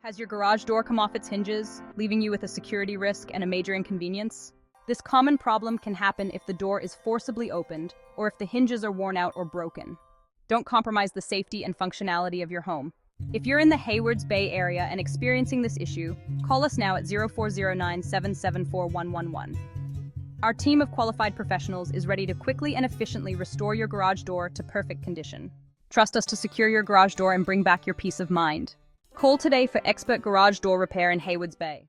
Has your garage door come off its hinges, leaving you with a security risk and a major inconvenience? This common problem can happen if the door is forcibly opened or if the hinges are worn out or broken. Don't compromise the safety and functionality of your home. If you're in the Haywards Bay area and experiencing this issue, call us now at 0409-774-111. Our team of qualified professionals is ready to quickly and efficiently restore your garage door to perfect condition. Trust us to secure your garage door and bring back your peace of mind. Call today for expert garage door repair in Haywards Bay.